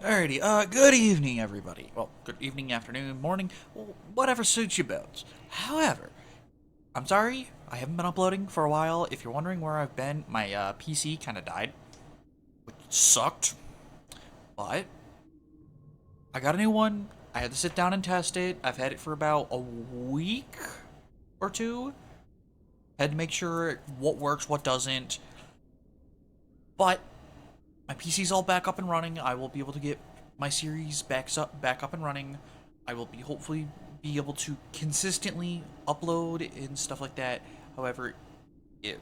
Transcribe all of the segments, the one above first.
Alrighty, good evening, everybody. Well, good evening, afternoon, morning, whatever suits you best. However, I'm sorry, I haven't been uploading for a while. If you're wondering where I've been, my PC kind of died, which sucked, but I got a new one. I had to sit down and test it. I've had it for about a week or two. Had to make sure what works, what doesn't. But my PC's all back up and running. I will be able to get my series back up and running. I will be hopefully be able to consistently upload and stuff like that. However, it,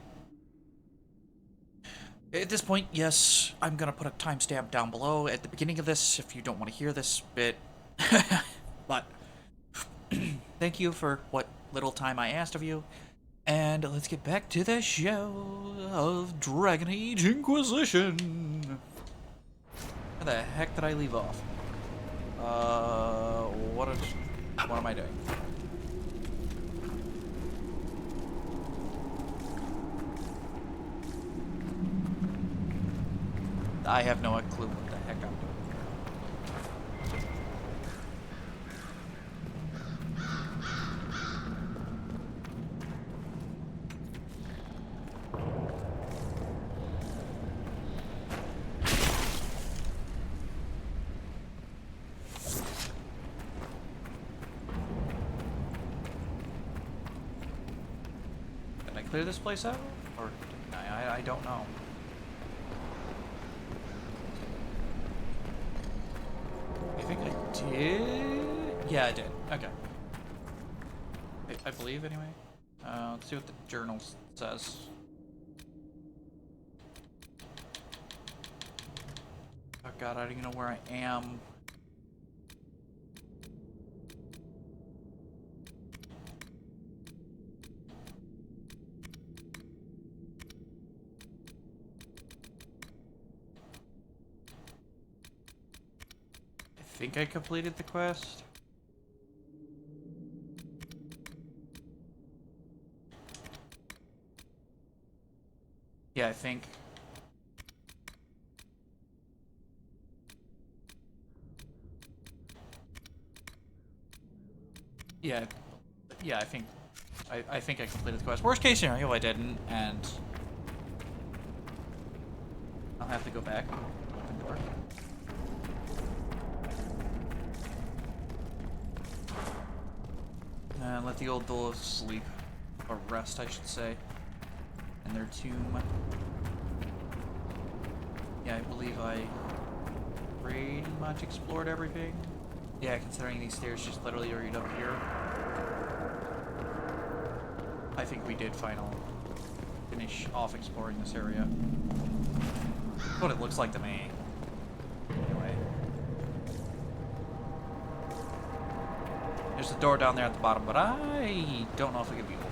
at this point, yes, I'm gonna put a timestamp down below at the beginning of this if you don't want to hear this bit. But thank you for what little time I asked of you. And let's get back to the show of Dragon Age Inquisition. Where the heck did I leave off? What am I doing? I have no clue what the heck I'm doing. Did I clear this place out? Or I don't know. I think I did? Yeah, I did. Okay. I believe, anyway. Let's see what the journal says. Oh god, I don't even know where I am. I think I completed the quest. Yeah, I think. Yeah, I think. I think I completed the quest. Worst case scenario, I didn't, and I'll have to go back. Open door. And let the old Dolo sleep. Or rest, I should say. In their tomb. Yeah, I believe I pretty much explored everything. Yeah, considering these stairs just literally right up here. I think we did finish off exploring this area. That's what it looks like to me. Anyway. There's a door down there at the bottom, but I don't know if it can be opened.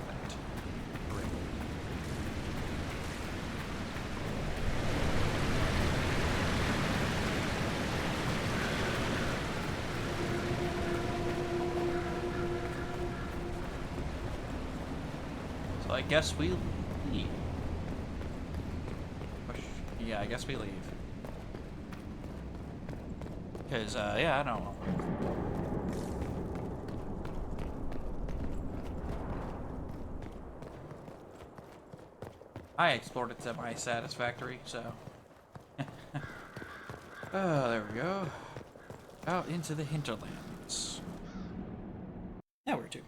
So I guess we leave. Yeah, I guess we leave. Because, yeah, I don't know. I explored it semi-satisfactory, so. Oh, there we go. Out into the hinterlands. Yeah, where to?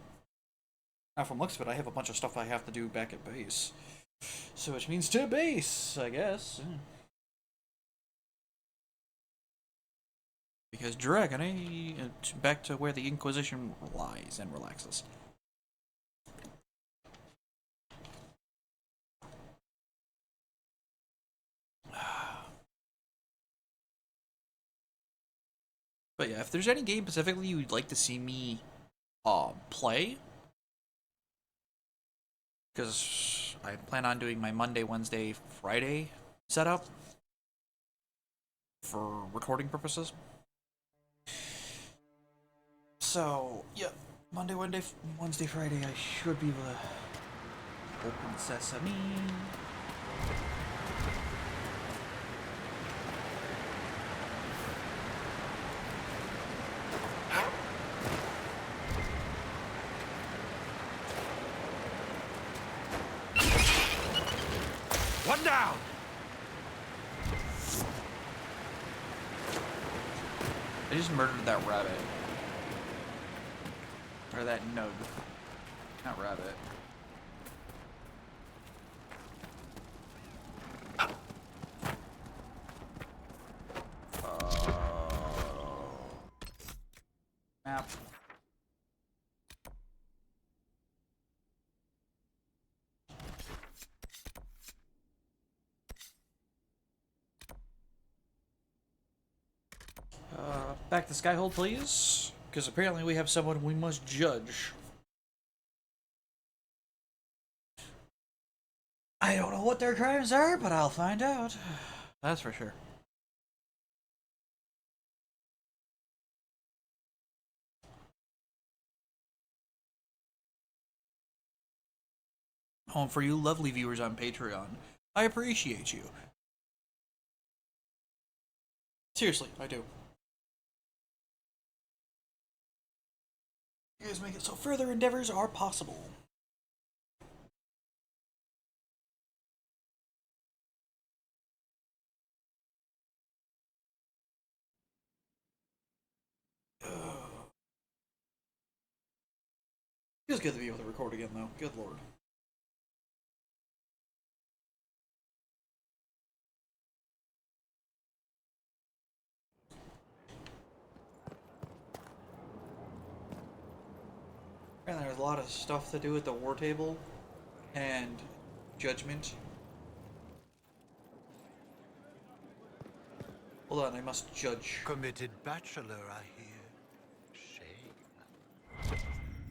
Now, from looks of it, I have a bunch of stuff I have to do back at base. So, which means to base, I guess. Because Dragon Age, back to where the Inquisition lies and relaxes. But yeah, if there's any game specifically you'd like to see me play, because I plan on doing my Monday, Wednesday, Friday setup for recording purposes. So yeah, Monday, Wednesday, Friday, I should be able to open sesame. One down! I just murdered that rabbit. Or that nug. Not rabbit. Map. Back to Skyhold, please. Because apparently we have someone we must judge. I don't know what their crimes are, but I'll find out. That's for sure. Oh, and for you lovely viewers on Patreon, I appreciate you. Seriously, I do. You guys make it so further endeavors are possible. Feels good to be able to record again, though. Good lord. And there's a lot of stuff to do at the war table and judgment. Hold on, I must judge. Committed bachelor, I hear. Shame.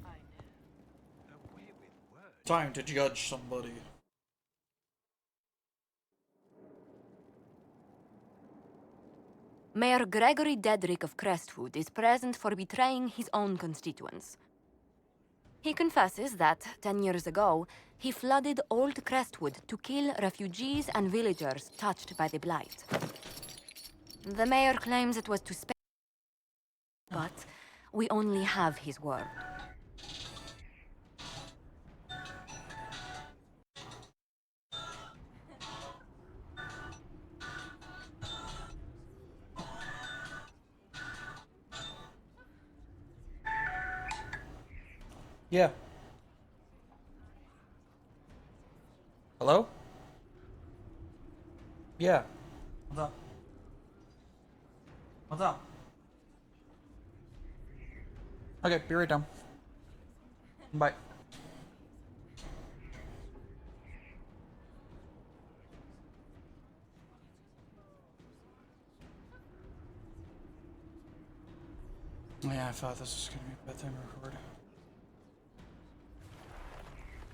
I know. Away with words. Time to judge somebody. Mayor Gregory Dedrick of Crestwood is present for betraying his own constituents. He confesses that, 10 years ago, he flooded Old Crestwood to kill refugees and villagers touched by the Blight. The mayor claims it was to spare, but we only have his word. Yeah. Hello? Yeah. What's up? What's up? Okay, be right down. Bye. Yeah, I thought this was gonna be a bad time to record.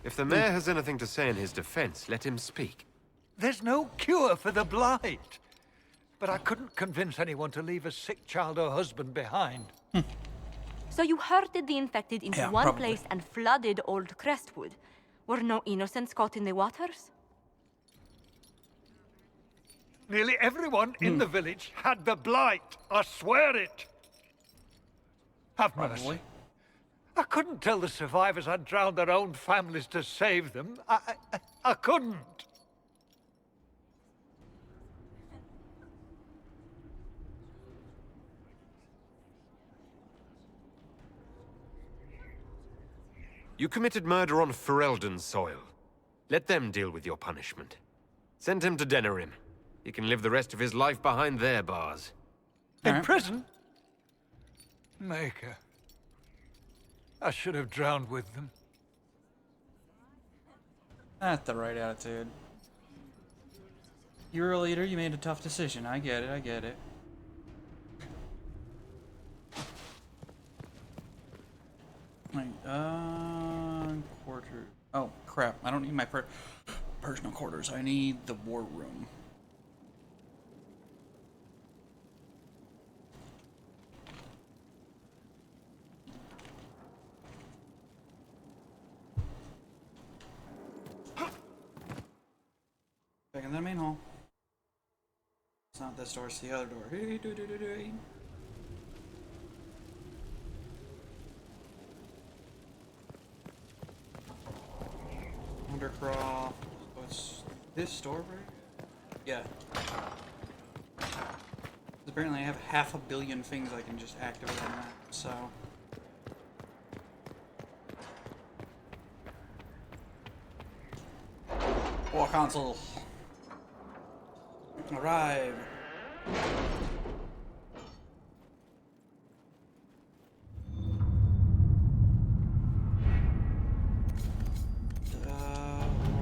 If the mayor has anything to say in his defense, let him speak. There's no cure for the blight. But I couldn't convince anyone to leave a sick child or husband behind. So you herded the infected into Yeah, one probably. place and flooded Old Crestwood. Were no innocents caught in the waters? Nearly everyone in the village had the blight. I swear it. Have mercy. Probably. I couldn't tell the survivors I'd drowned their own families to save them. I couldn't. You committed murder on Ferelden soil. Let them deal with your punishment. Send him to Denerim. He can live the rest of his life behind their bars. In prison? Maker. I should have drowned with them. That's the right attitude. You're a leader, you made a tough decision. I get it, I get it. Right, quarter. Oh, crap. I don't need my personal quarters. I need the war room. Back in the main hall. It's not this door, it's the other door. Undercroft. What's This store, yeah. Apparently I have 500 million things I can just activate on that, so... War console. Arrive.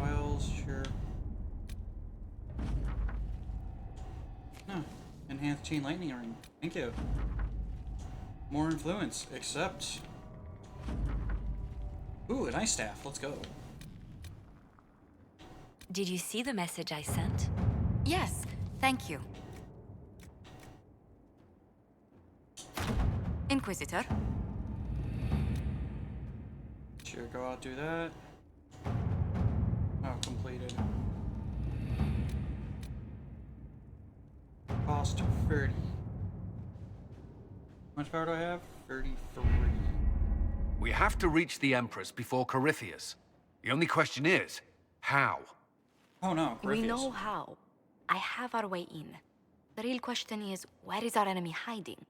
Royals, sure. No. Enhanced chain lightning ring. Thank you. More influence. Accept. Ooh, an ice staff. Let's go. Did you see the message I sent? Yes, thank you. Inquisitor. Sure, go out, do that. Oh, completed. Cost 30. How much power do I have? 33. We have to reach the Empress before Corypheus. The only question is, how? Oh no, We Corypheus. know how. I have our way in. The real question is, where is our enemy hiding?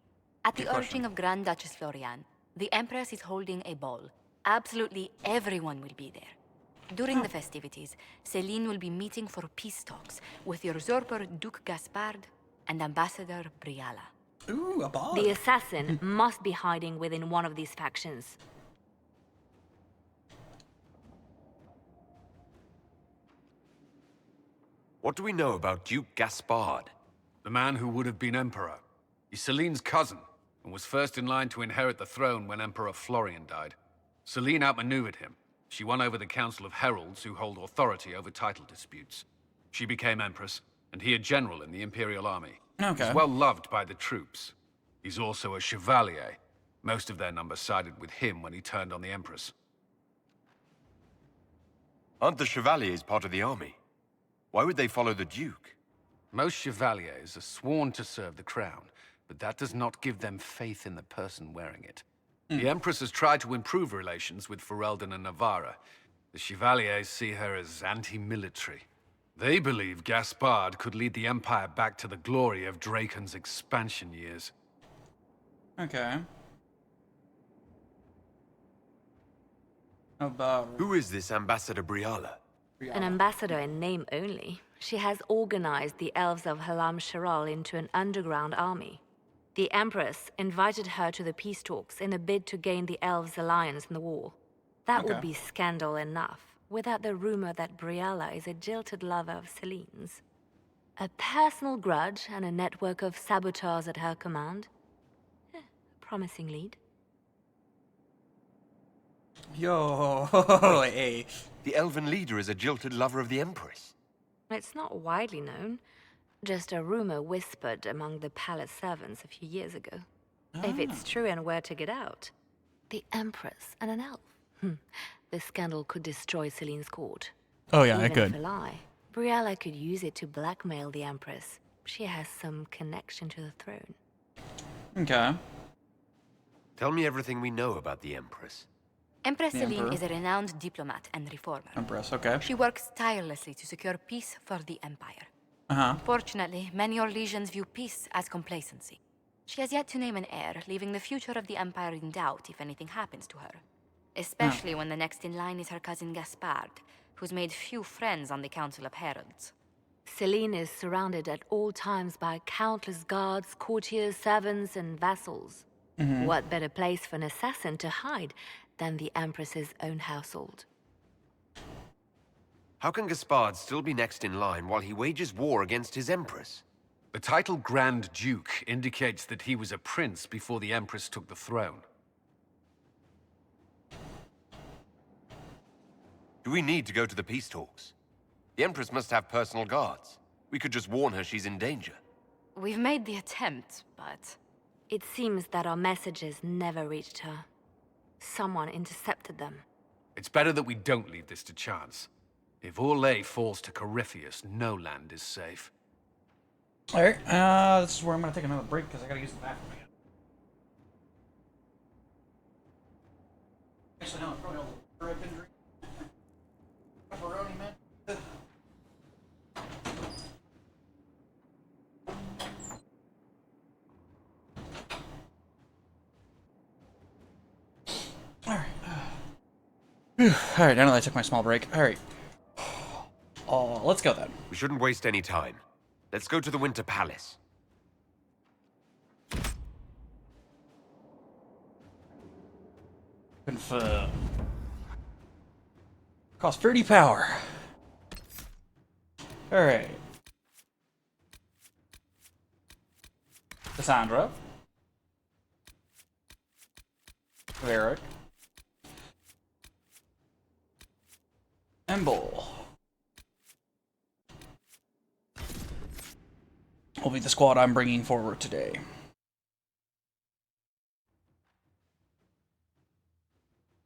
At the Good question. urging of Grand Duchess Florian, the Empress is holding a ball. Absolutely everyone will be there. During the festivities, Celine will be meeting for peace talks with usurper Duke Gaspard and Ambassador Briala. Ooh, a ball. The assassin must be hiding within one of these factions. What do we know about Duke Gaspard? The man who would have been Emperor. He's Celine's cousin, and was first in line to inherit the throne when Emperor Florian died. Celine outmaneuvered him. She won over the Council of Heralds, who hold authority over title disputes. She became Empress, and he a general in the Imperial Army. Okay. He's well loved by the troops. He's also a chevalier. Most of their number sided with him when he turned on the Empress. Aren't the Chevaliers part of the army? Why would they follow the Duke? Most chevaliers are sworn to serve the crown, but that does not give them faith in the person wearing it. The Empress has tried to improve relations with Ferelden and Navarra. The Chevaliers see her as anti-military. They believe Gaspard could lead the Empire back to the glory of Draken's expansion years. Okay. About Who is this Ambassador Briala? An ambassador in name only, she has organized the elves of Halam Sharal into an underground army. The Empress invited her to the peace talks in a bid to gain the elves' alliance in the war. That would Okay. be scandal enough, without the rumor that Briala is a jilted lover of Celine's. A personal grudge and a network of saboteurs at her command. Promising lead. Yo, hey. The elven leader is a jilted lover of the Empress. It's not widely known. Just a rumor whispered among the palace servants a few years ago. If it's true and were to get out, the Empress and an elf. The scandal could destroy Celine's court. Oh yeah, Even it could. if a lie, Briala could use it to blackmail the Empress. She has some connection to the throne. Okay. Tell me everything we know about the Empress. Empress The Celine Emperor. is a renowned diplomat and reformer. Empress, okay. She works tirelessly to secure peace for the Empire. Uh-huh. Fortunately, many Orlesians view peace as complacency. She has yet to name an heir, leaving the future of the Empire in doubt if anything happens to her. Especially when the next in line is her cousin Gaspard, who's made few friends on the Council of Heralds. Celine is surrounded at all times by countless guards, courtiers, servants, and vassals. What better place for an assassin to hide than the Empress's own household? How can Gaspard still be next in line while he wages war against his Empress? The title Grand Duke indicates that he was a prince before the Empress took the throne. Do we need to go to the peace talks? The Empress must have personal guards. We could just warn her she's in danger. We've made the attempt, but It seems that our messages never reached her. Someone intercepted them. It's better that we don't leave this to chance. If Orlais falls to Corypheus, no land is safe. Alright, this is where I'm gonna take another break because I gotta use the bathroom again. Actually, no, it's probably all the I've been drinking. Pepperoni, man. Alright, now that I took my small break. Alright. Oh, let's go then. We shouldn't waste any time. Let's go to the Winter Palace. Confirm. Cost 30 power. Alright. Cassandra. Varric. Embol. Will be the squad I'm bringing forward today.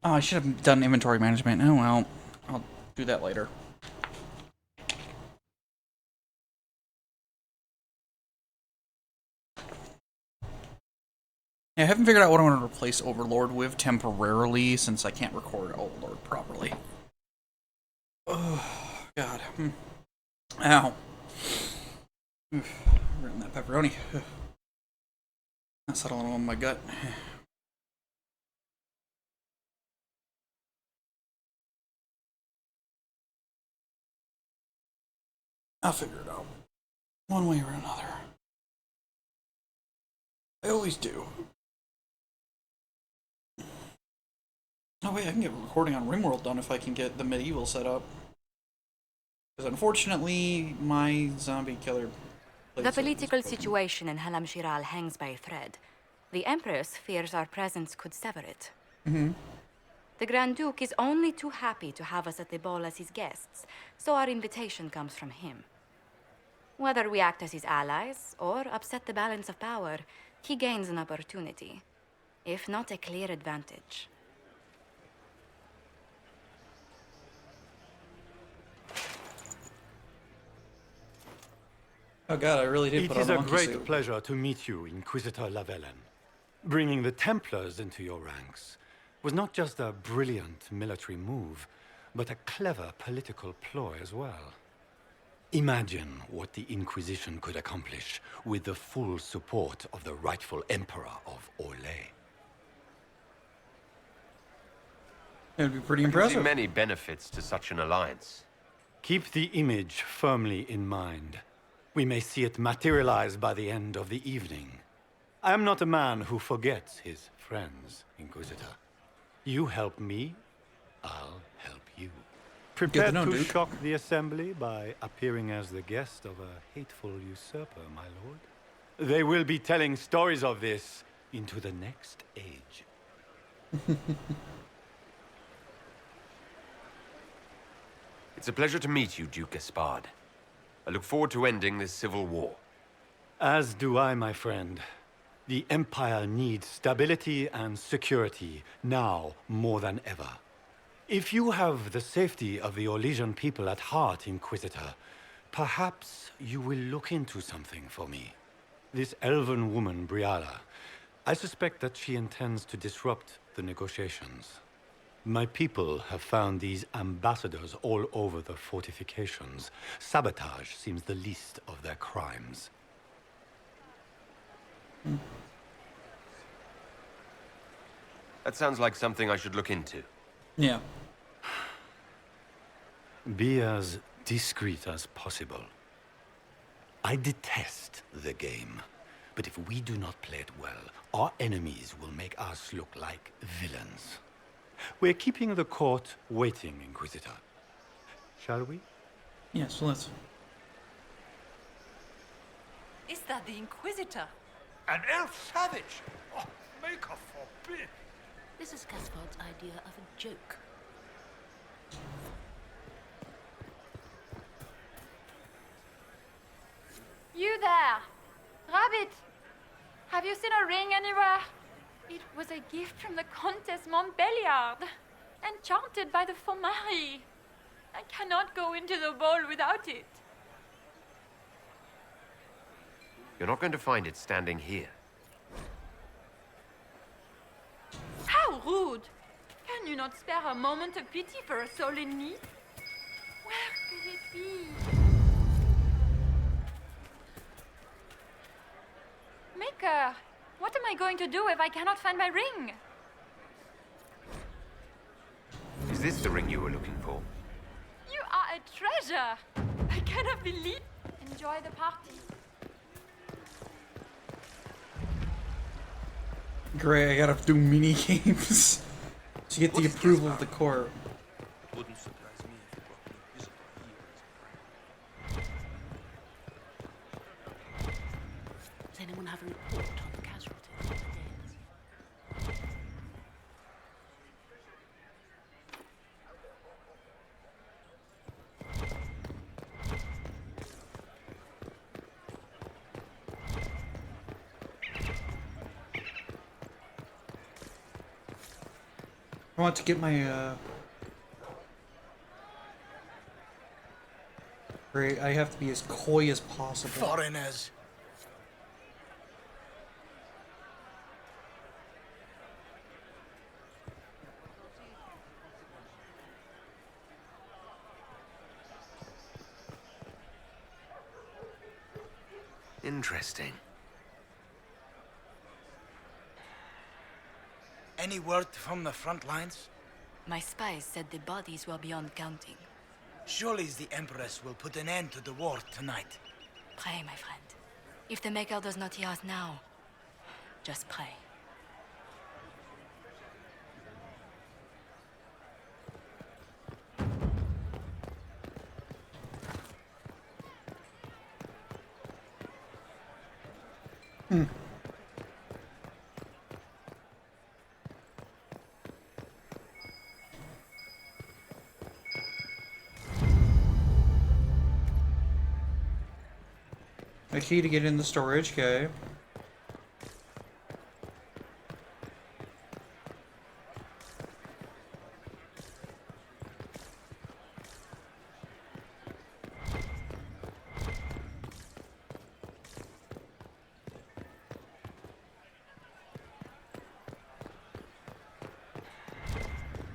Oh, I should have done inventory management. Oh well, I'll do that later. Yeah, I haven't figured out what I want to replace Overlord with temporarily since I can't record Overlord properly. Oh, God. Ow. Ruined that pepperoni. Not settling on my gut. I'll figure it out. One way or another. I always do. Oh wait, I can get a recording on RimWorld done if I can get the medieval set up. Because unfortunately, my zombie killer... The political situation in Halam Shiral hangs by a thread. The Empress fears our presence could sever it. The Grand Duke is only too happy to have us at the ball as his guests, so our invitation comes from him. Whether we act as his allies or upset the balance of power, he gains an opportunity, if not a clear advantage. Oh god, I really did It put on is a a monkey great suit. pleasure to meet you, Inquisitor Lavellen. Bringing the Templars into your ranks was not just a brilliant military move, but a clever political ploy as well. Imagine what the Inquisition could accomplish with the full support of the rightful Emperor of Orlais. It'd be pretty I can see impressive. many benefits to such an alliance. Keep the image firmly in mind. We may see it materialize by the end of the evening. I am not a man who forgets his friends, Inquisitor. You help me, I'll help you. Prepare know, to Duke. shock the Assembly by appearing as the guest of a hateful usurper, my lord. They will be telling stories of this into the next age. It's a pleasure to meet you, Duke Gaspard. I look forward to ending this civil war. As do I, my friend. The Empire needs stability and security, now more than ever. If you have the safety of the Orlesian people at heart, Inquisitor, perhaps you will look into something for me. This elven woman, Briala, I suspect that she intends to disrupt the negotiations. My people have found these ambassadors all over the fortifications. Sabotage seems the least of their crimes. That sounds like something I should look into. Yeah. Be as discreet as possible. I detest the game, but if we do not play it well, our enemies will make us look like villains. We're keeping the court waiting, Inquisitor. Shall we? Yes, let's... Is that the Inquisitor? An elf savage? Oh, Maker forbid! This is Gaspard's idea of a joke. You there! Rabbit! Have you seen a ring anywhere? It was a gift from the Countess Montbelliard, enchanted by the Fomari. I cannot go into the ball without it. You're not going to find it standing here. How rude! Can you not spare a moment of pity for a soul in need? Where could it be? Maker, what am I going to do if I cannot find my ring? Is this the ring you were looking for? You are a treasure! I cannot believe. Enjoy the party. Great, I gotta do mini games to get the approval of the court. Wouldn't surprise me if you brought an Inquisitor here. Does anyone have a report on the casualties and the deaths? I want to get my, Great, I have to be as coy as possible. Foreigners. Interesting. Any word from the front lines? My spies said the bodies were beyond counting. Surely the Empress will put an end to the war tonight. Pray, my friend. If the Maker does not hear us now, just pray. A key to get in the storage, okay.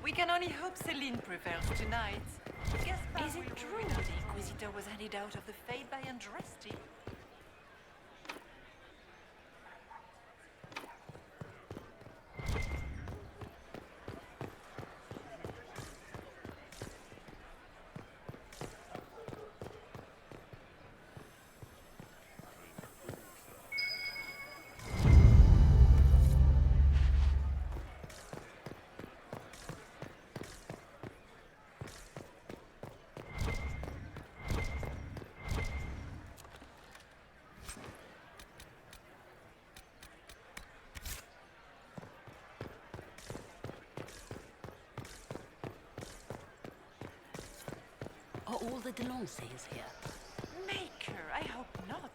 We can only hope Celine prevails tonight. Is it true the Inquisitor was handed out of the Fade by Andraste? Are all the Delancey's here? Maker, I hope not.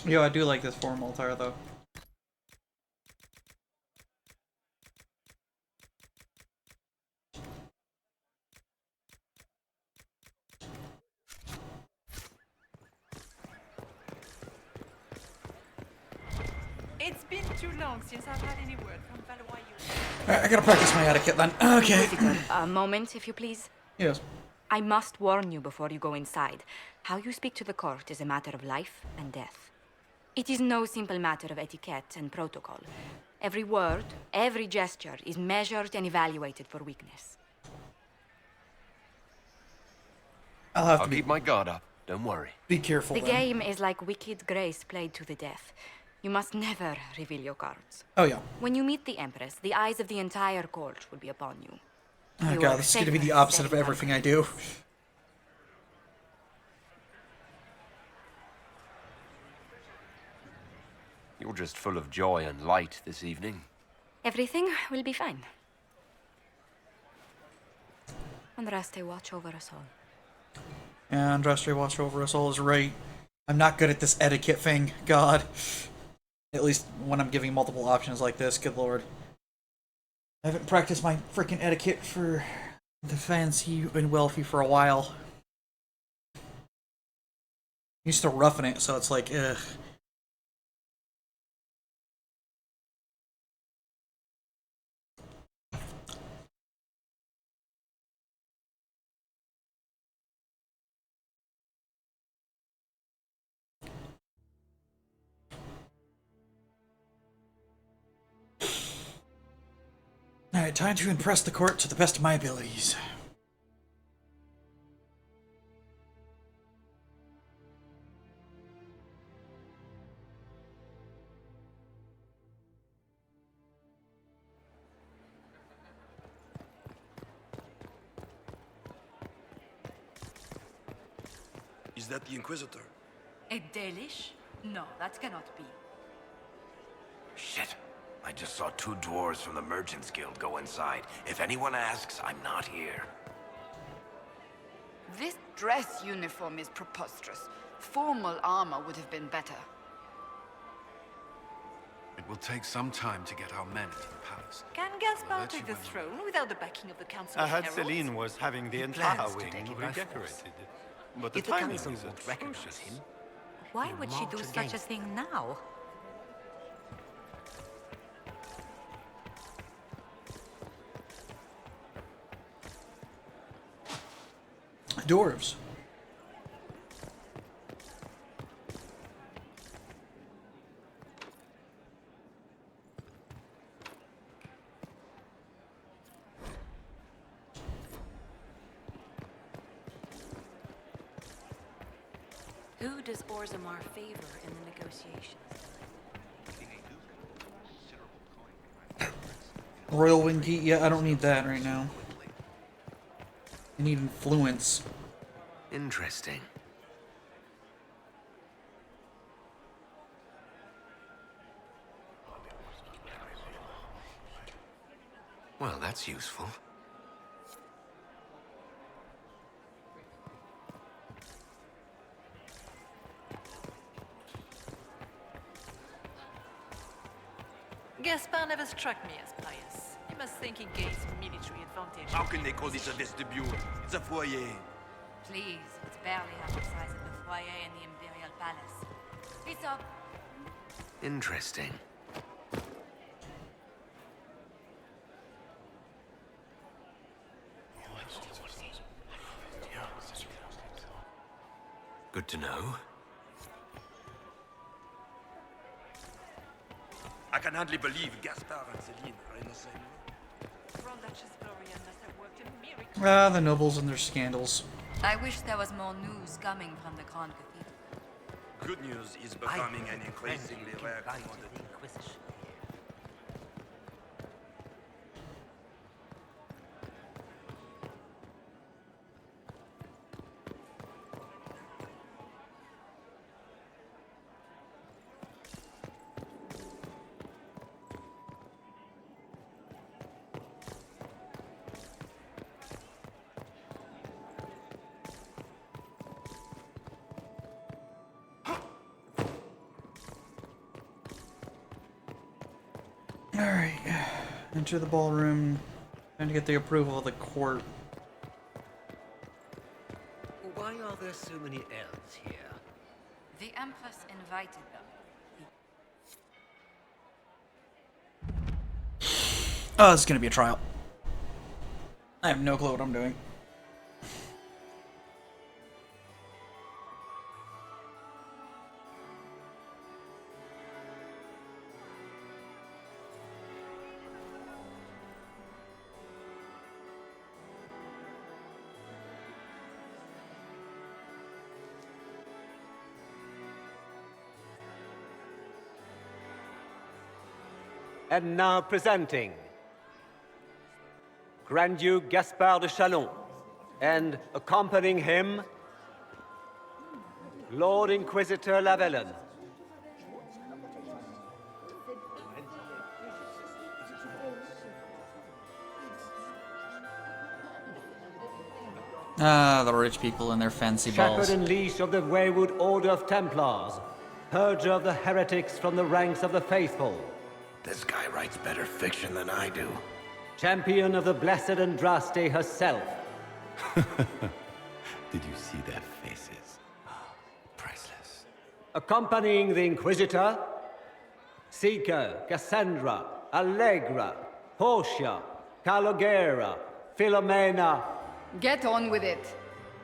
Yo, I do like this form altar though. It's been too long since I've had any word from Valois. Alright, I gotta practice my etiquette then. Okay. A moment, if you please. Yes. I must warn you before you go inside. How you speak to the court is a matter of life and death. It is no simple matter of etiquette and protocol. Every word, every gesture is measured and evaluated for weakness. I'll keep my guard up. Don't worry. Be careful. The then. game is like Wicked Grace played to the death. You must never reveal your cards. Oh yeah. When you meet the Empress, the eyes of the entire court will be upon you. Oh You god, are this is gonna be the famous, opposite of everyone. everything I do. You're just full of joy and light this evening. Everything will be fine. Andraste, watch over us all. Yeah, Andraste watch over us all is right. I'm not good at this etiquette thing, god. At least when I'm giving multiple options like this, good lord. I haven't practiced my freaking etiquette for the fancy and wealthy for a while. Used to roughing it, so it's like, ugh. Alright, time to impress the court to the best of my abilities. Is that the Inquisitor? A Dalish? No, that cannot be. Shit. I just saw two dwarves from the Merchants Guild go inside. If anyone asks, I'm not here. This dress uniform is preposterous. Formal armor would have been better. It will take some time to get our men into the palace. Can Gaspard take the throne without the backing of the Council I of heard Heralds? Celine was having the He entire plans to wing take it by force. redecorated. But the If the timing council is won't atrocious. recognize him, why would she do such a thing now? Dwarves. Who does Orzammar favor in the negotiations? Royal Wingate, yeah, I don't need that right now. I need influence. Interesting. Well, that's useful. Gaspard never struck me as pious. You must think he gains military advantage. How can they call this a vestibule? It's a foyer. Please, it's barely half the size of the foyer in the Imperial Palace. Peace up. Interesting. Good to know. I can hardly believe Gaspard and Celine are in the same room. Grand Duchess Florian must have worked a miracle. Ah, the nobles and their scandals. I wish there was more news coming from the Grand Cathedral. Good news is becoming an increasingly rare commodity. Inquisition. Alright. Enter the ballroom. Trying to get the approval of the court. Why are there so many elves here? The Empress invited them. Oh, this is gonna be a trial. I have no clue what I'm doing. And now presenting Grand Duke Gaspard de Chalon, and accompanying him, Lord Inquisitor Lavellen. Ah, the rich people and their fancy balls. Shepherd and leash of the Wayward Order of Templars, purger of the heretics from the ranks of the faithful. This guy writes better fiction than I do. Champion of the Blessed Andraste herself. Did you see their faces? Priceless. Accompanying the Inquisitor, Seeker, Cassandra, Allegra, Portia, Calogera, Philomena. Get on with it.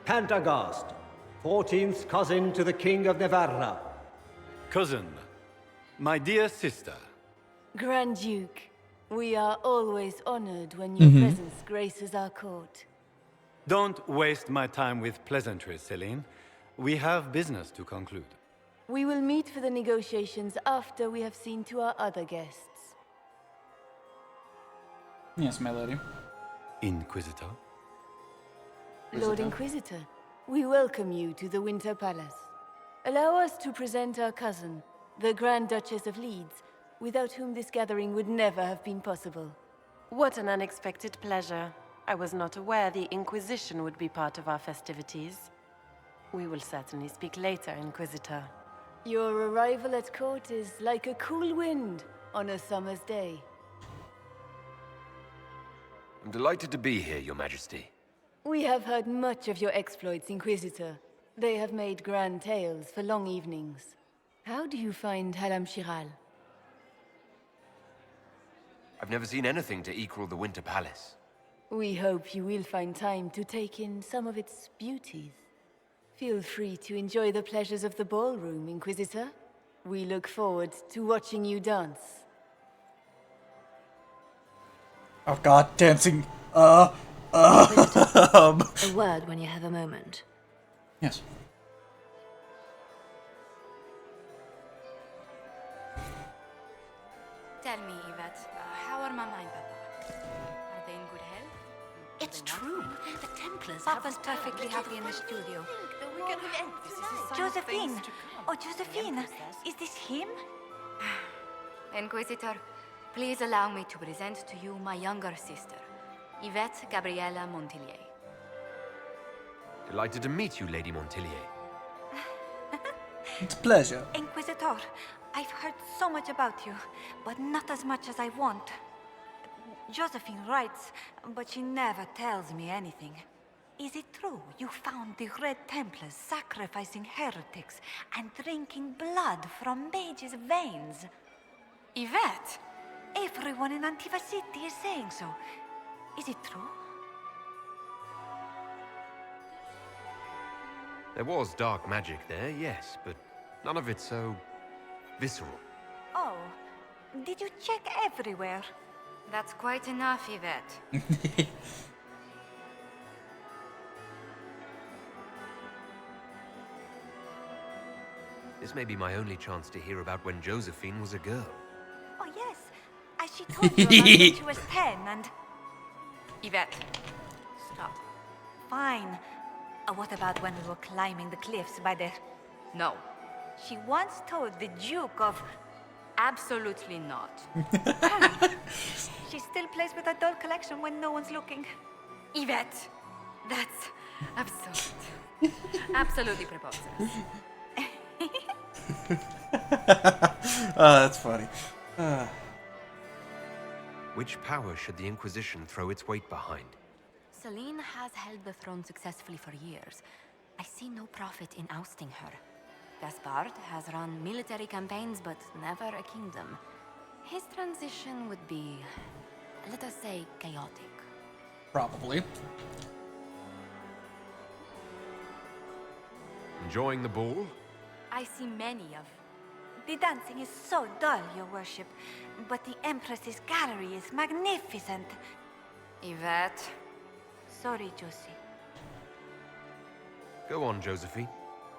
Pantagast, 14th cousin to the King of Navarra. Cousin, my dear sister. Grand Duke, we are always honored when your presence graces our court. Don't waste my time with pleasantries, Celine. We have business to conclude. We will meet for the negotiations after we have seen to our other guests. Yes, my lady. Inquisitor. Lord Inquisitor, we welcome you to the Winter Palace. Allow us to present our cousin, the Grand Duchess of Leeds, without whom this gathering would never have been possible. What an unexpected pleasure. I was not aware the Inquisition would be part of our festivities. We will certainly speak later, Inquisitor. Your arrival at court is like a cool wind on a summer's day. I'm delighted to be here, Your Majesty. We have heard much of your exploits, Inquisitor. They have made grand tales for long evenings. How do you find Halam Shiral? I've never seen anything to equal the Winter Palace. We hope you will find time to take in some of its beauties. Feel free to enjoy the pleasures of the ballroom, Inquisitor. We look forward to watching you dance. Oh god, dancing. A word when you have a moment. Yes. Tell me, Yvette, how are Mama and Papa? Are they in good health? It's true. The Templars Papa's perfectly happy in the studio. Josephine! Oh, Josephine! Is this him? Inquisitor, please allow me to present to you my younger sister, Yvette Gabriella Montillier. Delighted to meet you, Lady Montillier. It's a pleasure. Inquisitor, I've heard so much about you, but not as much as I want. Josephine writes, but she never tells me anything. Is it true you found the Red Templars sacrificing heretics and drinking blood from mages' veins? Yvette! Everyone in Antiva City is saying so. Is it true? There was dark magic there, yes, but none of it so visceral. Oh, did you check everywhere? That's quite enough, Yvette. This may be my only chance to hear about when Josephine was a girl. Oh, yes. As she told you about when she was 10 and... Yvette, Stop. Fine. What about when we were climbing the cliffs by the... no. She once told the Duke of... Absolutely not. She still plays with her doll collection when no one's looking. Yvette, that's absurd. Absolutely preposterous. Oh, that's funny. Which power should the Inquisition throw its weight behind? Celine has held the throne successfully for years. I see no profit in ousting her. Gaspard has run military campaigns, but never a kingdom. His transition would be, let us say, chaotic. Probably. Enjoying the ball? I see many of... The dancing is so dull, Your Worship. But the Empress's gallery is magnificent. Yvette. Sorry, Josie. Go on, Josephine.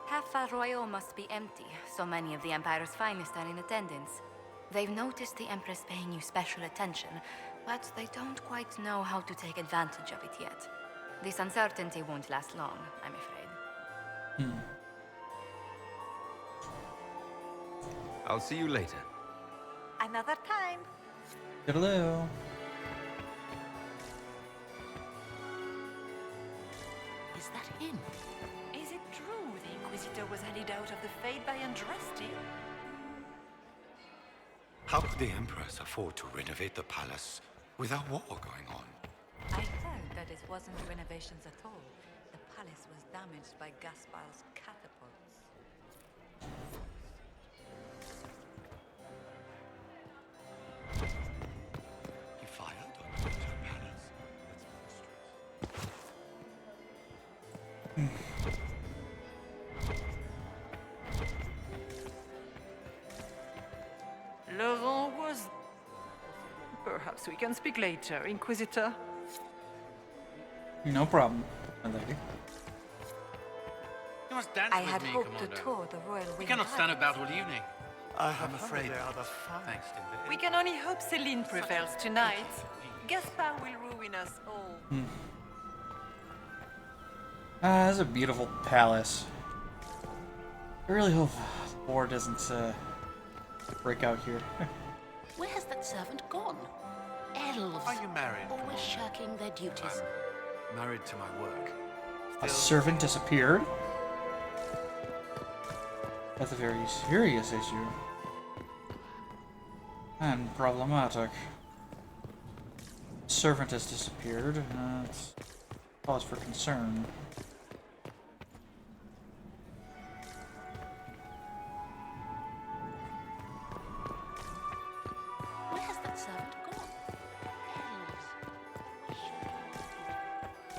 Half Royal must be empty. So many of the Empire's finest are in attendance. They've noticed the Empress paying you special attention. but they don't quite know how to take advantage of it yet. This uncertainty won't last long, I'm afraid. I'll see you later. Another time. Hello. Is that him? Is it true the Inquisitor was headed out of the Fade by Andraste? How could the Empress afford to renovate the palace with a war going on? I heard that it wasn't renovations at all. The palace was damaged by Gaspar's catapults. He fired on the Winter Palace. Laurent was... Perhaps we can speak later, Inquisitor. No problem, my lady. You must dance I with had me, hoped Commander. to tour the royal We wing. cannot stand about all evening. I'm afraid. Thanks. We can only hope Celine prevails tonight. Gaspar will ruin us all. This is a beautiful palace. I really hope the war doesn't break out here. Where has that servant gone? Elves. Are you married? Always shirking their duties. I'm married to my work. A servant disappeared? That's a very serious issue. And problematic. Servant has disappeared. It's cause for concern. Where has that servant gone? Elves.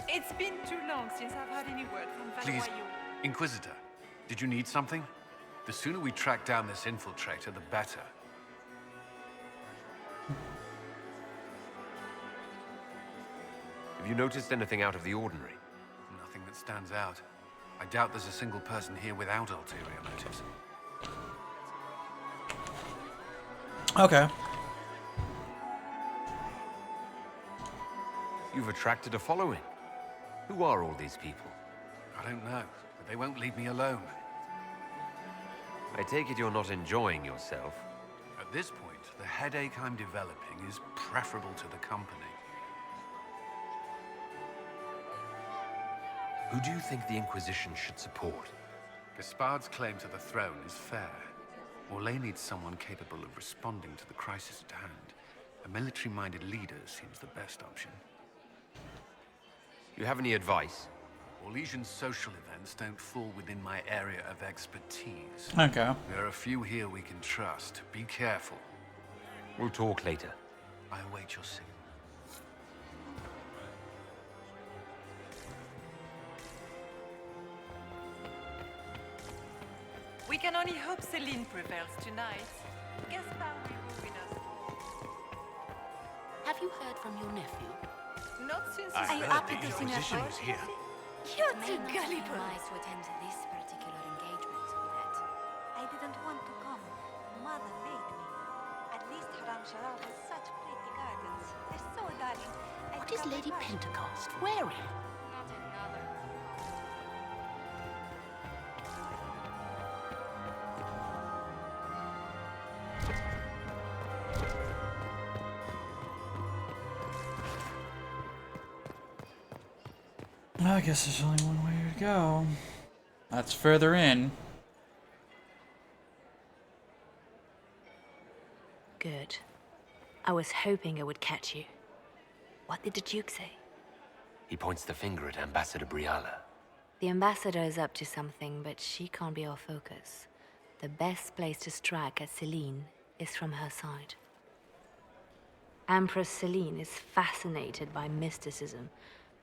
It's been too long since I've had any word from Please, Valois. Inquisitor, did you need something? The sooner we track down this infiltrator, the better. Have you noticed anything out of the ordinary? Nothing that stands out. I doubt there's a single person here without ulterior motives. Okay. You've attracted a following. Who are all these people? I don't know, but they won't leave me alone. I take it you're not enjoying yourself. At this point, the headache I'm developing is preferable to the company. Who do you think the Inquisition should support? Gaspard's claim to the throne is fair. Orlais needs someone capable of responding to the crisis at hand. A military-minded leader seems the best option. You have any advice? Orlesian social events don't fall within my area of expertise. Okay. There are a few here we can trust. Be careful. We'll talk later. I await your signal. We can only hope Celine prevails tonight. Gaspar will ruin us all. Have you heard from your nephew? Not since Are you up to this in your Inquisition was here. You're May too not be gullible. wise to attend this particular engagement, Yvette. I didn't want to come. Mother made me. At least Haram Sharaf has such pretty gardens. They're so darling. What is Lady Pentecost wearing? Not another. I guess there's only one way to go. That's further in. Good. I was hoping I would catch you. What did the Duke say? He points the finger at Ambassador Briala. The ambassador is up to something, but she can't be our focus. The best place to strike at Celine is from her side. Empress Celine is fascinated by mysticism,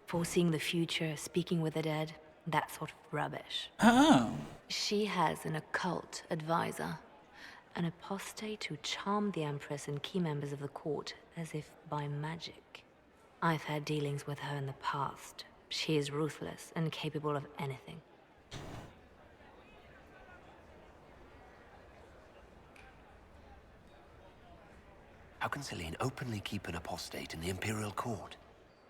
foreseeing the future, speaking with the dead, that sort of rubbish. Oh. She has an occult advisor, an apostate who charmed the Empress and key members of the court as if by magic. I've had dealings with her in the past. She is ruthless and capable of anything. How can Celine openly keep an apostate in the Imperial Court?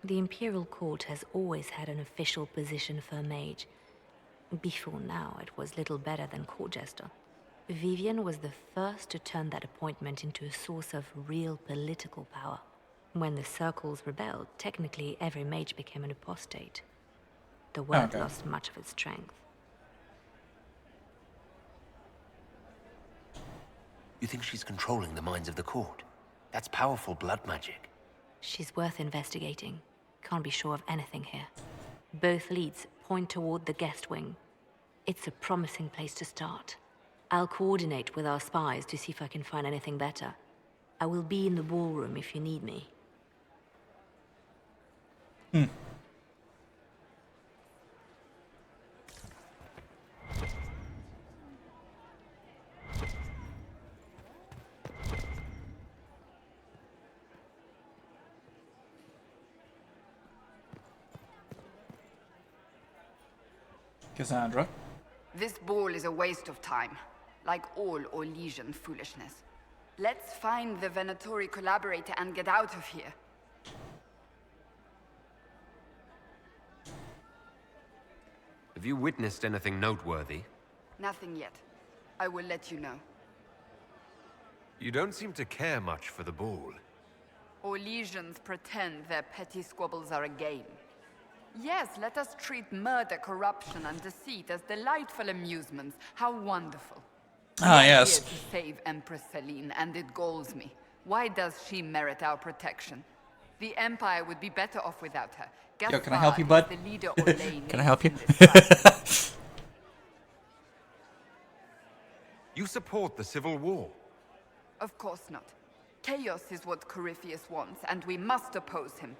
The Imperial Court has always had an official position for a mage. Before now, it was little better than court jester. Vivian was the first to turn that appointment into a source of real political power. When the circles rebelled, technically every mage became an apostate. The word lost much of its strength. You think she's controlling the minds of the court? That's powerful blood magic. She's worth investigating. Can't be sure of anything here. Both leads point toward the guest wing. It's a promising place to start. I'll coordinate with our spies to see if I can find anything better. I will be in the ballroom if you need me. Cassandra. This ball is a waste of time, like all Orlesian foolishness. Let's find the Venatori collaborator and get out of here. Have you witnessed anything noteworthy? Nothing yet. I will let you know. You don't seem to care much for the ball. Orlesians pretend their petty squabbles are a game. Yes, let us treat murder, corruption, and deceit as delightful amusements. How wonderful. Ah, We are yes. here to save Empress Celine, and it galls me. Why does she merit our protection? The Empire would be better off without her. Yo, can I help you, Gaspard bud? is the leader Orlane Can I help you? You support the Civil War? Of course not. Chaos is what Corypheus wants, and we must oppose him.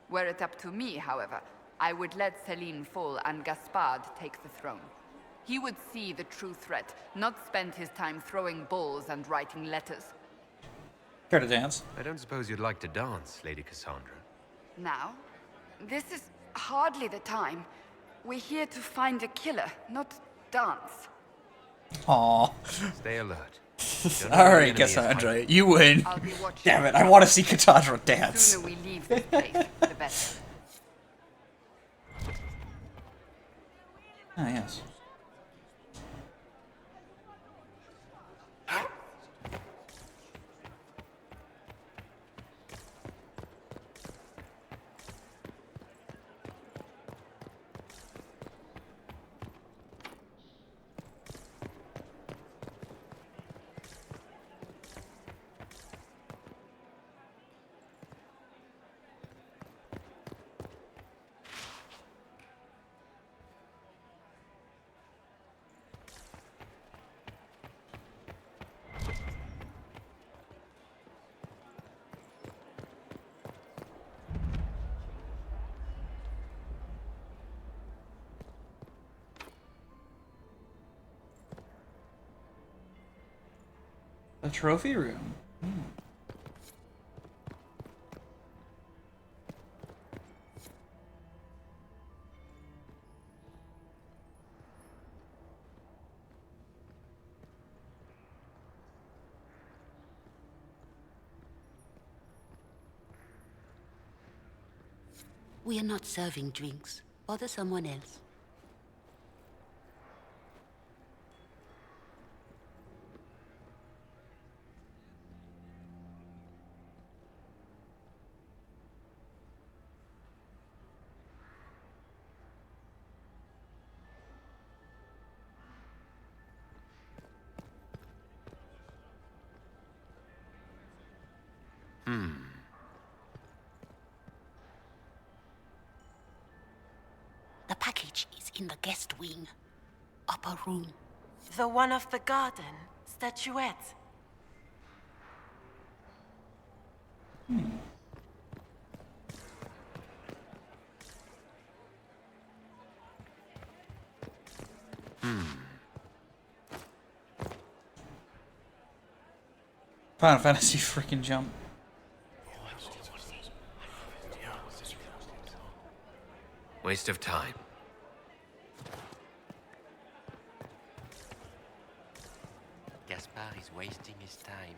Were it up to me, however, I would let Celine fall and Gaspard take the throne. He would see the true threat, not spend his time throwing balls and writing letters. Care to dance? I don't suppose you'd like to dance, Lady Cassandra. Now? This is hardly the time. We're here to find a killer, not dance. Aww. Stay alert. Alright, Cassandra, you win. I'll be watching. Damn it, I want to see Cassandra The dance. sooner we leave this place, the better. Ah, yes. A trophy room. We are not serving drinks. Bother someone else. The package is in the guest wing. Upper room. The one of the garden statuette. Final Fantasy freaking jump. Waste of time. Gaspard is wasting his time.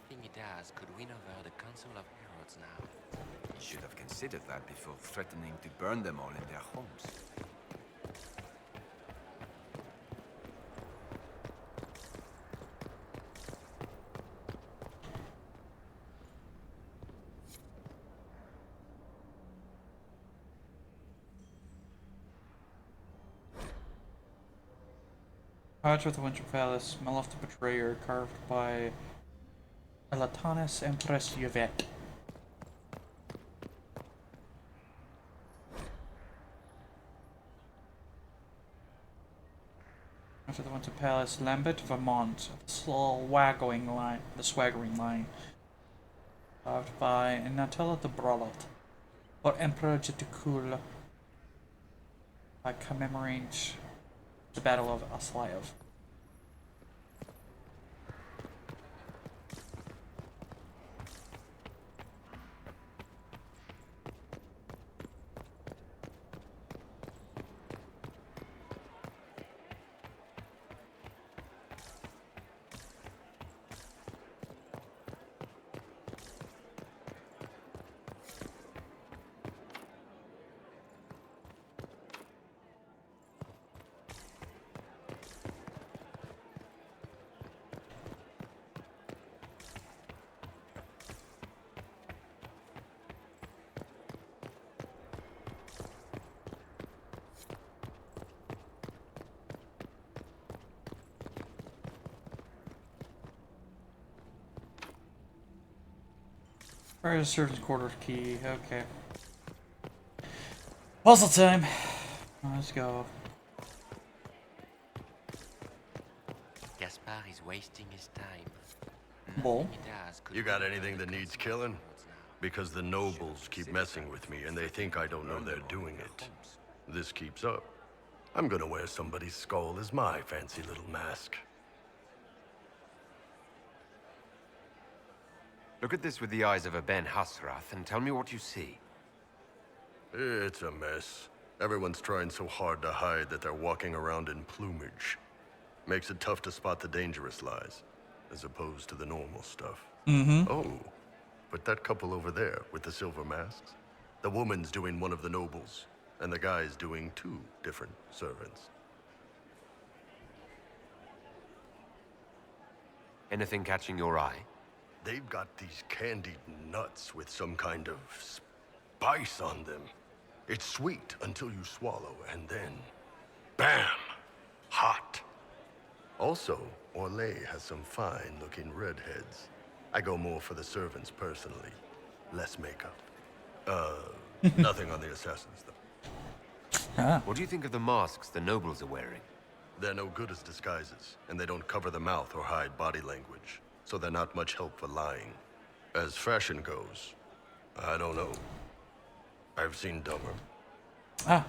Anything it does could win over the Council of Heralds now. You should have considered that before threatening to burn them all in their homes. Arch of the Winter Palace, Smell of the Betrayer, carved by Elatanus Empress Yvette. Arch of the Winter Palace, Lambert, Vermont, the swaggering line, carved by Natella the Brolot, or Emperor Jetikul, by commemorate the Battle of Aslayev. Where is servant's quarters key? Okay. Puzzle time. Let's go. Gaspard is wasting his time. Bull. You got anything that needs killing? Because the nobles keep messing with me and they think I don't know they're doing it. This keeps up, I'm gonna wear somebody's skull as my fancy little mask. Look at this with the eyes of a Ben Hasrath and tell me what you see. It's a mess. Everyone's trying so hard to hide that they're walking around in plumage. Makes it tough to spot the dangerous lies, as opposed to the normal stuff. Mm-hmm. Oh, but that couple over there with the silver masks? The woman's doing one of the nobles, and the guy's doing two different servants. Anything catching your eye? They've got these candied nuts with some kind of spice on them. It's sweet until you swallow, and then, bam! Hot. Also, Orlais has some fine-looking redheads. I go more for the servants personally. Less makeup. Nothing on the assassins, though. What do you think of the masks the nobles are wearing? They're no good as disguises, and they don't cover the mouth or hide body language, so they're not much help for lying. As fashion goes, I don't know. I've seen dumber.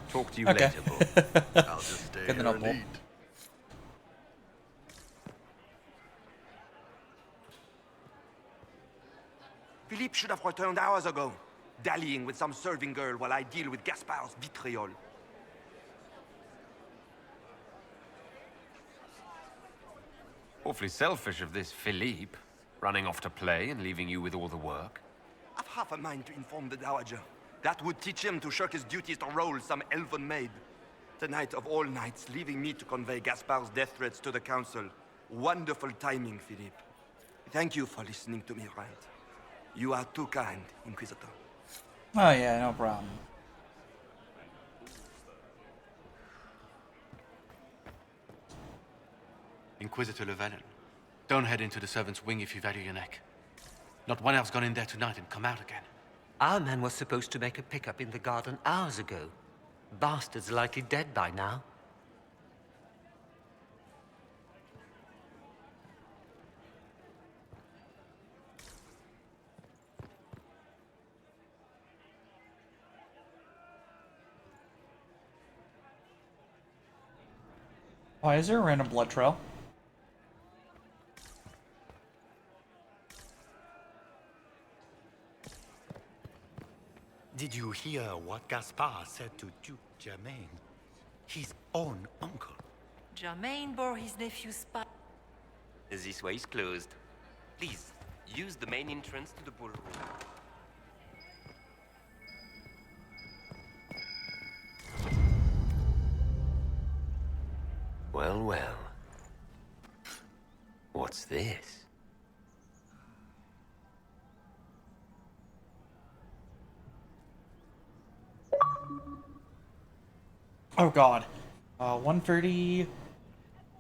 Talk to you okay. later, Bull. I'll just stay Good to here know, and Bull. eat. Philippe should have returned hours ago, dallying with some serving girl while I deal with Gaspard's vitriol. Awfully selfish of this Philippe, running off to play and leaving you with all the work. I've half a mind to inform the Dowager. That would teach him to shirk his duties to roll some elven maid. Tonight of all nights, leaving me to convey Gaspard's death threats to the Council. Wonderful timing, Philippe. Thank you for listening to me rant. You are too kind, Inquisitor. Oh yeah, no problem. Inquisitor Llewellyn, don't head into the servants' wing if you value your neck. Not one elf's gone in there tonight and come out again. Our man was supposed to make a pickup in the garden hours ago. Bastard's likely dead by now. Why is there a random blood trail? Did you hear what Gaspard said to Duke Germain? His own uncle. Germain bore his nephew's spy. This way is closed. Please, Use the main entrance to the ballroom. Well, well. What's this? Oh god. 1:30.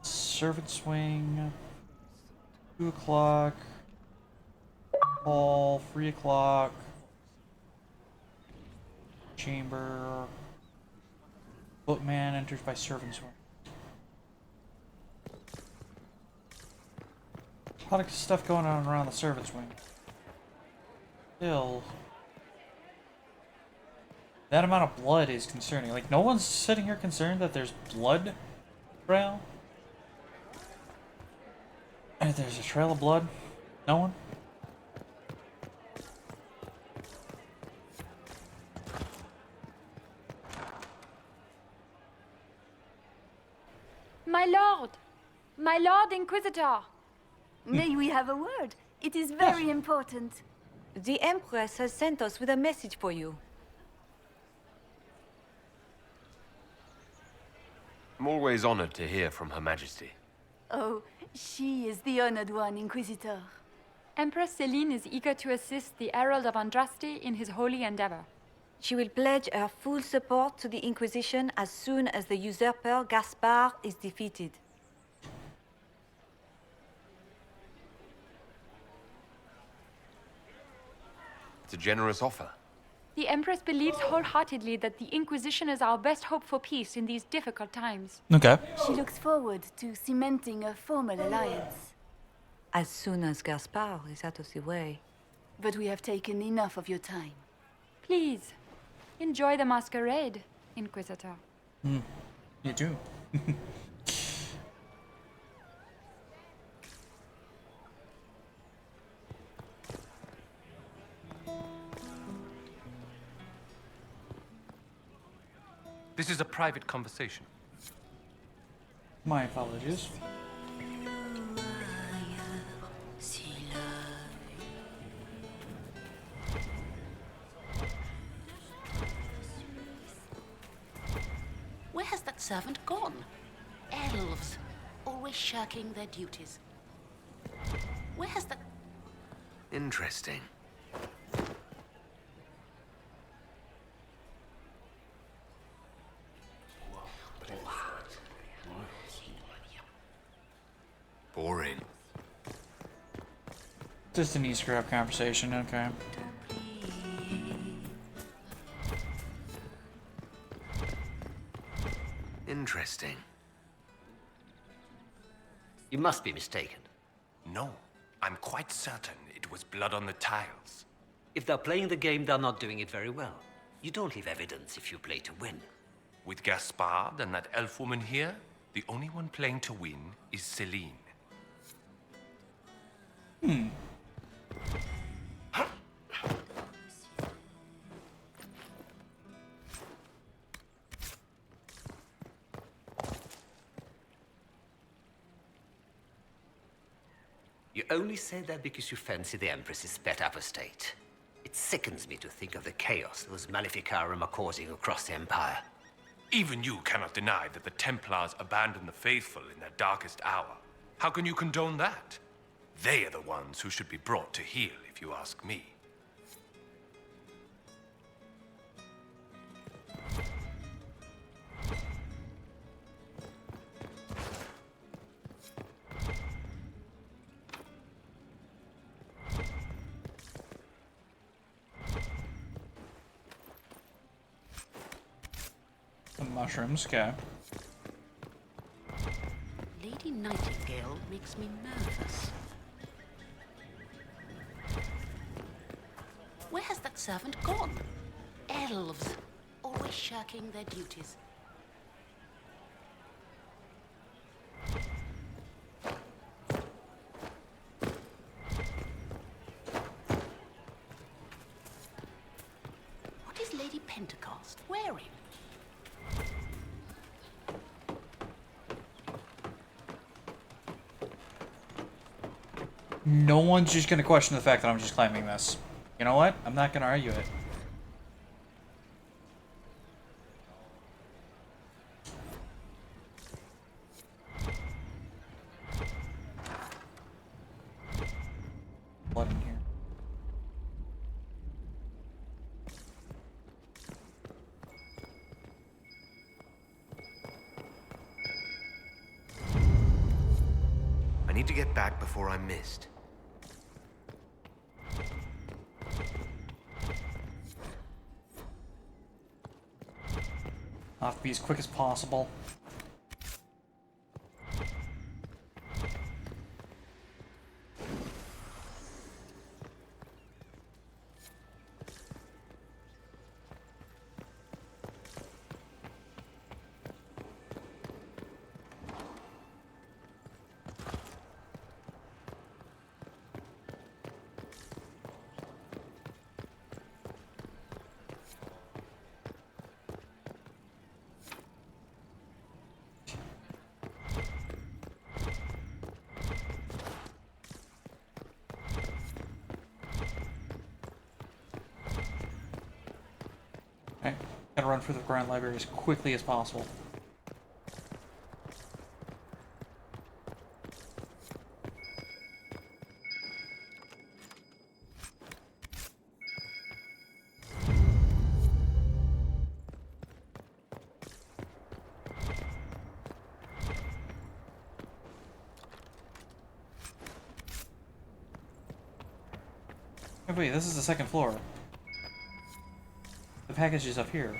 Servant's wing. 2 o'clock. Hall. 3 o'clock. Chamber. Boatman enters by servant's wing. A lot of stuff going on around the servant's wing. Still. That amount of blood is concerning. Like, no one's sitting here concerned that there's blood trail? And there's a trail of blood? No one? My lord! My lord Inquisitor! May we have a word? It is very important. The Empress has sent us with a message for you. I'm always honored to hear from Her Majesty. Oh, she is the honored one, Inquisitor. Empress Celine is eager to assist the Herald of Andraste in his holy endeavor. She will pledge her full support to the Inquisition as soon as the usurper Gaspard is defeated. It's a generous offer. The Empress believes wholeheartedly that the Inquisition is our best hope for peace in these difficult times. Okay. She looks forward to cementing a formal alliance. As soon as Gaspard is out of the way. But we have taken enough of your time. Please, enjoy the masquerade, Inquisitor. You do. This is a private conversation. My apologies. Where has that servant gone? Elves, always shirking their duties. Where has that... Interesting. Boring. Just an Easter egg conversation, okay. Interesting. You must be mistaken. No, I'm quite certain it was blood on the tiles. If they're playing the game, they're not doing it very well. You don't leave evidence if you play to win. With Gaspard and that elf woman here, the only one playing to win is Celine. You only say that because you fancy the Empress's pet apostate. It sickens me to think of the chaos those Maleficarum are causing across the Empire. Even you cannot deny that the Templars abandoned the faithful in their darkest hour. How can you condone that? They are the ones who should be brought to heel, if you ask me. The mushrooms, okay. Lady Nightingale makes me nervous. Where has that servant gone? Elves, always shirking their duties. What is Lady Pentecost wearing? No one's just gonna question the fact that I'm just claiming this. You know what? I'm not gonna argue it. Blood in here. I need to get back before I'm missed. I'll have to be as quick as possible. Okay, gotta run through the Grand Library as quickly as possible. Hey, wait, this is the second floor. The package is up here.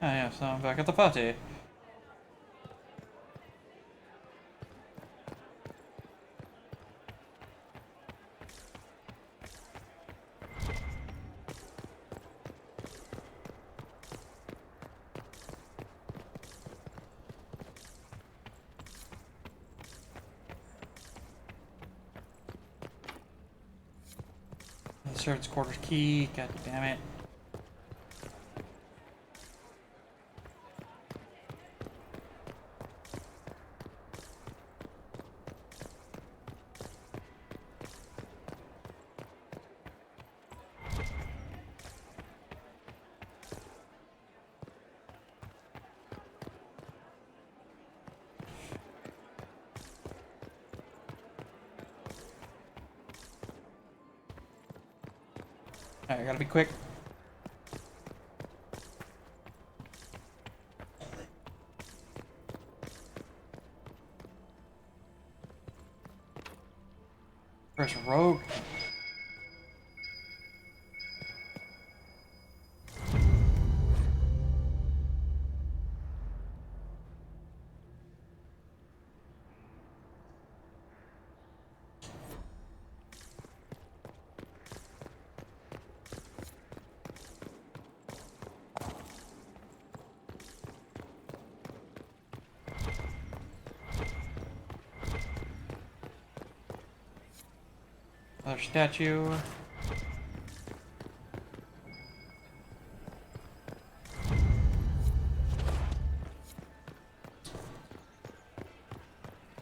Ah, yeah, so I'm back at the party. The servant's quarters key, god damn it. Alright, I gotta be quick. Press rogue. Another statue.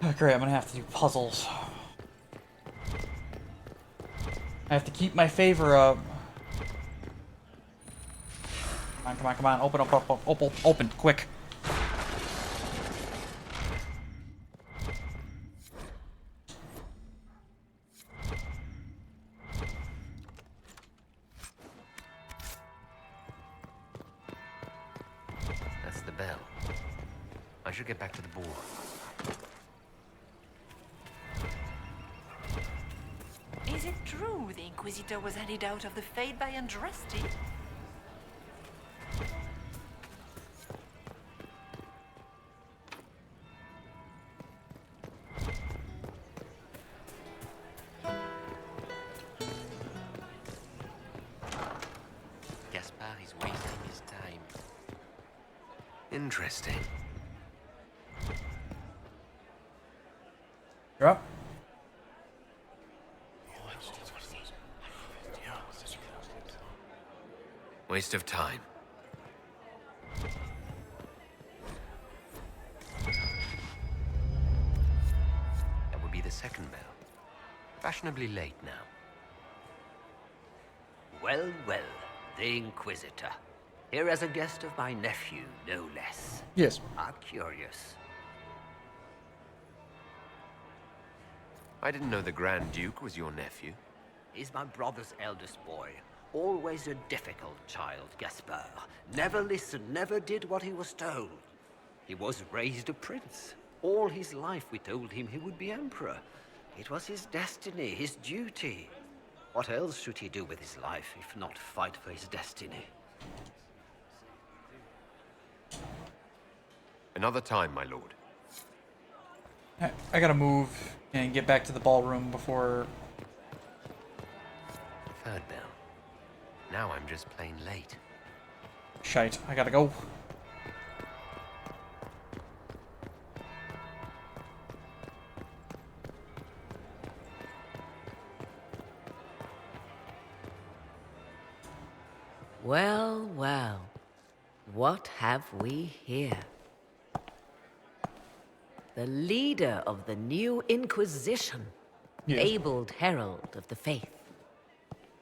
Oh, great, I'm gonna have to do puzzles. I have to keep my favor up. Come on, come on, come on. Open, open, open, open, open, quick. That's the bell. I should get back to the board. Is it true the Inquisitor was handed out of the Fade by Andraste? Gaspard is wasting his time. Interesting. You're up. Waste of time. That would be the second bell. Fashionably late now. Well, well, the Inquisitor. Here as a guest of my nephew, no less. Yes. How curious. I didn't know the Grand Duke was your nephew. He's my brother's eldest boy. Always a difficult child, Gaspard. Never listened, never did what he was told. He was raised a prince. All his life we told him he would be emperor. It was his destiny, his duty. What else should he do with his life, if not fight for his destiny? Another time, my lord. I gotta move and get back to the ballroom before... Third bell. Now I'm just plain late. Shite, I gotta go. Well, well. What have we here? The leader of the new Inquisition, Yes. fabled herald of the faith.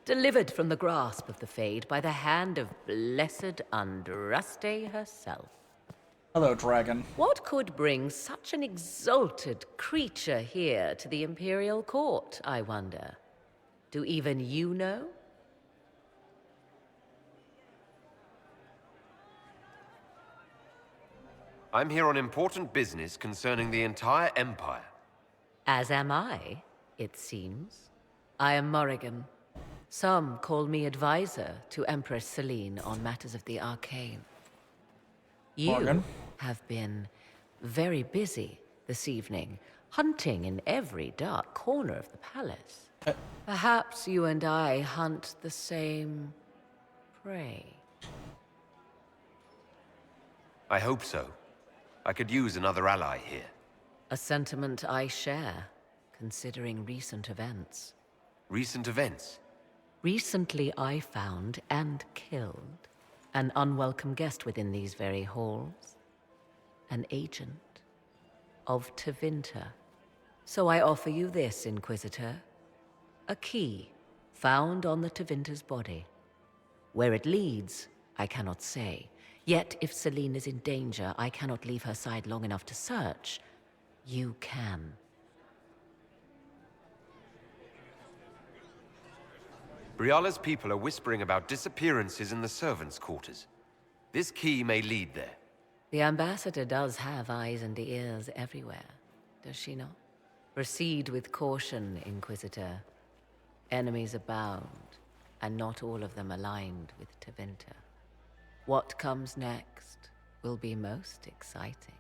Delivered from the grasp of the Fade by the hand of blessed Andraste herself. Hello, dragon. What could bring such an exalted creature here to the Imperial Court, I wonder? Do even you know? I'm here on important business concerning the entire Empire. As am I, it seems. I am Morrigan. Some call me advisor to Empress Celine on matters of the arcane. You Morgan. have been very busy this evening, hunting in every dark corner of the palace. Perhaps you and I hunt the same prey. I hope so. I could use another ally here. A sentiment I share, considering recent events. Recent events? Recently I found and killed an unwelcome guest within these very halls. An agent of Tevinter. So I offer you this, Inquisitor. A key found on the Tevinter's body. Where it leads, I cannot say. Yet if Celine is in danger, I cannot leave her side long enough to search. You can. Briala's people are whispering about disappearances in the servants' quarters. This key may lead there. The ambassador does have eyes and ears everywhere, does she not? Proceed with caution, Inquisitor. Enemies abound, and not all of them aligned with Tevinter. What comes next will be most exciting.